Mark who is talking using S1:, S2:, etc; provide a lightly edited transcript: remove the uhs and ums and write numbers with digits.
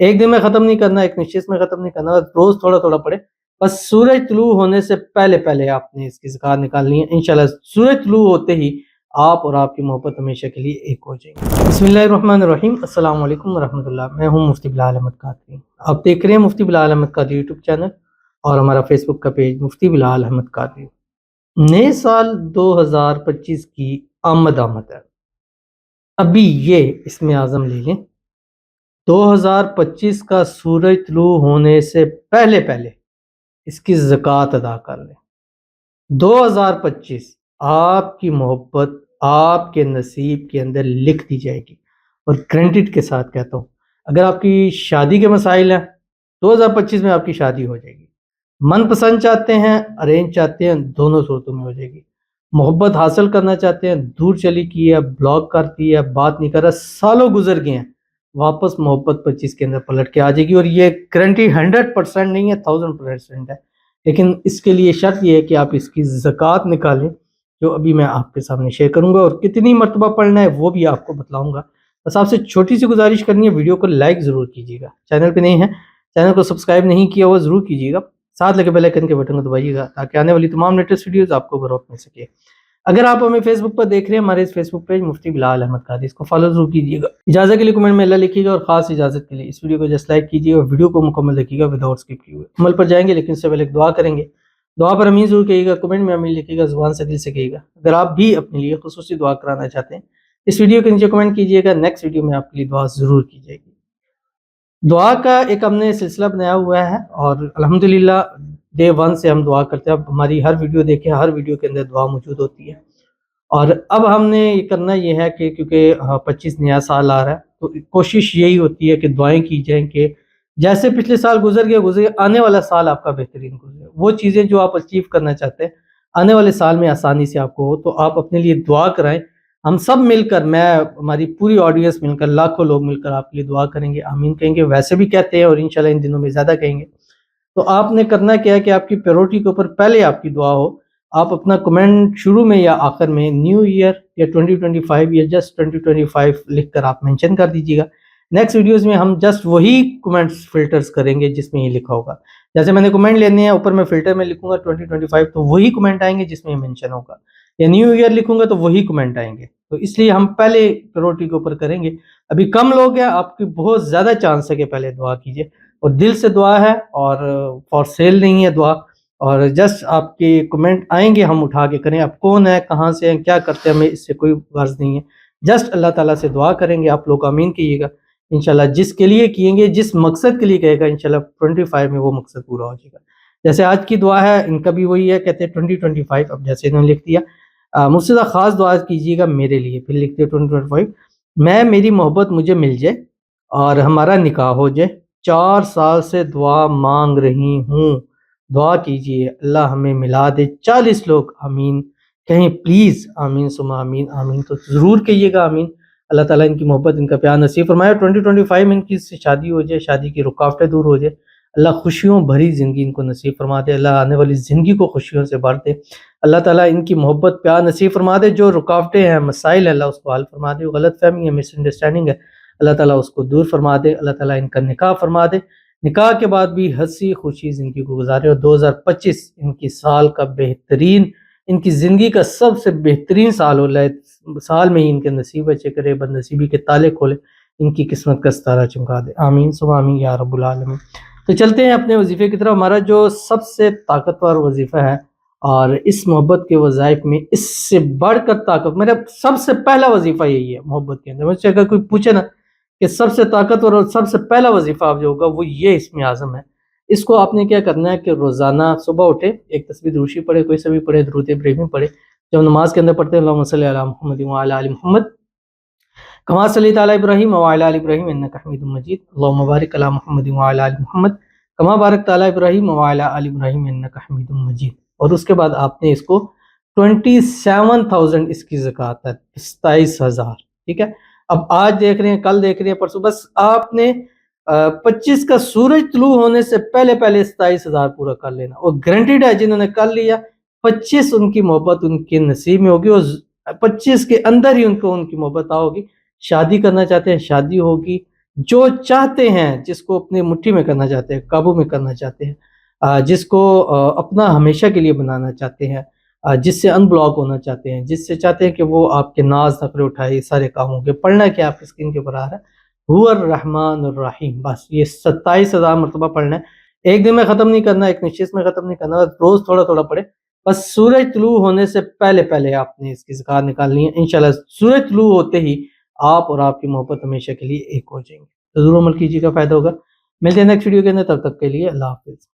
S1: ایک دن میں ختم نہیں کرنا، ایک نشست میں ختم نہیں کرنا، روز تھوڑا تھوڑا پڑھے. بس سورج طلوع ہونے سے پہلے پہلے آپ نے اس کی زکات نکالنی ہے. انشاءاللہ سورج طلوع ہوتے ہی آپ اور آپ کی محبت ہمیشہ کے لیے ایک ہو جائے گی. بسم اللہ الرحمن الرحیم. السلام علیکم ورحمۃ اللہ. میں ہوں مفتی بلال احمد قادری. آپ دیکھ رہے ہیں مفتی بلال احمد قادری یوٹیوب چینل اور ہمارا فیس بک کا پیج مفتی بلال احمد قادری. نئے سال 2025 کی آمد ہے. ابھی یہ اس میں اعظم لے لیں، 2025 کا سورج طلوع ہونے سے پہلے پہلے اس کی زکوٰۃ ادا کر لیں. 2025 آپ کی محبت آپ کے نصیب کے اندر لکھ دی جائے گی. اور گرینٹڈ کے ساتھ کہتا ہوں، اگر آپ کی شادی کے مسائل ہیں 2025 میں آپ کی شادی ہو جائے گی. من پسند چاہتے ہیں، ارینج چاہتے ہیں، دونوں صورتوں میں ہو جائے گی. محبت حاصل کرنا چاہتے ہیں، دور چلی کی ہے، بلاک کرتی ہے، بات نہیں کر رہا، سالوں گزر گئے ہیں، واپس محبت 25 کے اندر پلٹ کے آ جائے گی. اور یہ گارنٹی 100% نہیں ہے، 1000% ہے. لیکن اس کے لیے شرط یہ ہے کہ آپ اس کی زکوٰۃ نکالیں، جو ابھی میں آپ کے سامنے شیئر کروں گا. اور کتنی مرتبہ پڑھنا ہے وہ بھی آپ کو بتلاؤں گا. بس آپ سے چھوٹی سی گزارش کرنی ہے، ویڈیو کو لائک ضرور کیجیے گا. چینل پہ نہیں ہے، چینل کو سبسکرائب نہیں کیا ہوا ضرور کیجیے گا. ساتھ لگے بیل آئیکن کے بٹن کو دبائیے گا تاکہ آنے والی تمام لیٹسٹ ویڈیوز آپ کو بروقت مل سکے. اگر آپ ہمیں فیس بک پر دیکھ رہے ہیں، ہمارے اس فیس بک پیج مفتی بلال احمد قادری، اس کو فالو ضرور کیجیے گا. اجازت کے لیے کمنٹ میں اللہ لکھیے گا، اور خاص اجازت کے لیے اس ویڈیو کو جسٹ لائک کیجیے اور ویڈیو کو مکمل دیکھیے گا وداؤٹ اسکپ کیے ہوئے. عمل پر جائیں گے لیکن اس سے پہلے ایک دعا کریں گے. دعا پر امین ضرور کہیے گا، کمنٹ میں امین لکھیے گا، زبان سے دل سے کہیے گا. اگر آپ بھی اپنے لیے خصوصی دعا کرانا چاہتے ہیں، اس ویڈیو کے نیچے کمنٹ کیجیے گا، نیکسٹ ویڈیو میں آپ کے لیے دعا ضرور کی جائے گی. دعا کا ایک ہم نے سلسلہ بنایا ہوا ہے اور الحمدللہ ڈے 1 سے ہم دعا کرتے ہیں. اب ہماری ہر ویڈیو دیکھیں، ہر ویڈیو کے اندر دعا موجود ہوتی ہے. اور اب ہم نے یہ کرنا یہ ہے کہ کیونکہ 25 نیا سال آ رہا ہے، تو کوشش یہی ہوتی ہے کہ دعائیں کی جائیں کہ جیسے پچھلے سال گزر گیا، آنے والا سال آپ کا بہترین گزرے. وہ چیزیں جو آپ اچیو کرنا چاہتے ہیں آنے والے سال میں آسانی سے آپ کو ہو، تو آپ اپنے لیے دعا کرائیں. ہم سب مل کر، میں ہماری پوری آڈینس مل کر، لاکھوں لوگ مل کر آپ کے لیے دعا کریں گے، آمین کہیں گے. ویسے بھی کہتے ہیں اور انشاءاللہ ان دنوں میں زیادہ کہیں گے. تو آپ نے کرنا کیا ہے کہ آپ کی پریورٹی کے اوپر پہلے آپ کی دعا ہو. آپ اپنا کمنٹ شروع میں یا آخر میں نیو ایئر یا 2025 یا جسٹ 2025 لکھ کر آپ مینشن کر دیجیے گا. نیکسٹ ویڈیوز میں ہم جسٹ وہی کمنٹس فلٹرز کریں گے جس میں یہ لکھا ہوگا. جیسے میں نے کمنٹ لینے ہیں، اوپر میں فلٹر میں لکھوں گا 2025 تو وہی کمنٹ آئیں گے جس میں یہ مینشن ہوگا، یا نیو ایئر لکھوں گا تو وہی کمنٹ آئیں گے. تو اس لیے ہم پہلے پریورٹی کے اوپر کریں گے. ابھی کم لوگ ہیں، آپ کی بہت زیادہ چانس ہے کہ پہلے دعا کیجیے، اور دل سے دعا ہے اور فار سیل نہیں ہے دعا. اور جسٹ آپ کے کمنٹ آئیں گے، ہم اٹھا کے کریں. آپ کون ہیں، کہاں سے ہیں، کیا کرتے ہیں، ہمیں اس سے کوئی غرض نہیں ہے. جسٹ اللہ تعالیٰ سے دعا کریں گے. آپ لوگ آمین کہیے گا. انشاءاللہ جس کے لیے کییں گے، جس مقصد کے لیے کہے گا، انشاءاللہ 25 میں وہ مقصد پورا ہو جائے گا. جیسے آج کی دعا ہے، ان کا بھی وہی ہے، کہتے ہیں 2025. اب جیسے انہوں نے لکھ دیا، مجھ سے خاص دعا کیجیے گا میرے لیے. پھر لکھتے 2025 میں میری محبت مجھے مل جائے اور ہمارا نکاح ہو جائے. 4 سال سے دعا مانگ رہی ہوں، دعا کیجیے اللہ ہمیں ملا دے. 40 لوگ آمین کہیں پلیز. آمین ثم آمین. آمین تو ضرور کہیے گا، آمین. اللہ تعالیٰ ان کی محبت، ان کا پیار نصیب فرمائے. 2025 میں ان کی شادی ہو جائے، شادی کی رکاوٹیں دور ہو جائے. اللہ خوشیوں بھری زندگی ان کو نصیب فرما دے. اللہ آنے والی زندگی کو خوشیوں سے بھر دے. اللہ تعالیٰ ان کی محبت پیار نصیب فرما دے. جو رکاوٹیں ہیں، مسائل ہیں، اللہ اس کو حل فرما دے. غلط فہمی ہے، مس انڈرسٹینڈنگ ہے، اللہ تعالیٰ اس کو دور فرما دے. اللہ تعالیٰ ان کا نکاح فرما دے، نکاح کے بعد بھی ہنسی خوشی زندگی کو گزارے. اور 2025 ان کی سال کا بہترین، ان کی زندگی کا سب سے بہترین سال ہو. سال میں ہی ان کے نصیب اچھے کرے، بد نصیبی کے تالے کھولے، ان کی قسمت کا ستارہ چمکا دے. آمین ثم آمین یا رب العالمین. تو چلتے ہیں اپنے وظیفے کی طرف. ہمارا جو سب سے طاقتور وظیفہ ہے، اور اس محبت کے وظائف میں اس سے بڑھ کر طاقت، میرا سب سے پہلا وظیفہ یہی ہے محبت کے اندر. مجھ سے اگر کوئی پوچھے نا کہ سب سے طاقتور اور سب سے پہلا وظیفہ آپ جو ہوگا وہ یہ اسم اعظم ہے. اس کو آپ نے کیا کرنا ہے کہ روزانہ صبح اٹھے، ایک تسبیح دروشی پڑھے، کوئی سا بھی پڑھے، درود ابراہیمی پڑھے. جب نماز کے اندر پڑھتے ہیں اللہم صلی علی محمد وعلی آل محمد کما صلیت علی ابراہیم وعلی آل ابراہیم انک حمید مجید. اللہم بارک علی محمد وعلی آل محمد کما بارکت علی ابراہیم وعلی آل ابراہیم انک حمید مجید. اور اس کے بعد آپ نے اس کو 27,000 اس کی زکوٰۃ ہے، 27,000. ٹھیک ہے. اب آج دیکھ رہے ہیں، کل دیکھ رہے ہیں، پرسوں، بس آپ نے 25 کا سورج طلوع ہونے سے پہلے پہلے 27,000 پورا کر لینا. اور گارنٹیڈ ہے جنہوں نے کر لیا 25 ان کی محبت ان کے نصیب میں ہوگی، اور 25 کے اندر ہی ان کو ان کی محبت ہوگی. شادی کرنا چاہتے ہیں شادی ہوگی، جو چاہتے ہیں، جس کو اپنی مٹھی میں کرنا چاہتے ہیں، قابو میں کرنا چاہتے ہیں، جس کو اپنا ہمیشہ کے لیے بنانا چاہتے ہیں، جس سے ان بلاک ہونا چاہتے ہیں، جس سے چاہتے ہیں کہ وہ آپ کے ناز نخرے اٹھائے سارے کاموں کے، پڑھنا کیا آپ کی اسکرین کے اوپر آ رہا ہے، هو الرحمن الرحیم، بس یہ 27,000 مرتبہ پڑھنا ہے، ایک دن میں ختم نہیں کرنا، ایک نشست میں ختم نہیں کرنا، روز تھوڑا تھوڑا پڑھے، بس سورج طلوع ہونے سے پہلے پہلے آپ نے اس کی زکات نکالنی ہے، انشاءاللہ سورج طلوع ہوتے ہی آپ اور آپ کی محبت ہمیشہ کے لیے ایک ہو جائیں گے، تو ضرور عمل کیجیے گا، فائدہ ہوگا۔ ملتے ہیں نیکسٹ ویڈیو کے اندر، تب تک کے لیے اللہ حافظ۔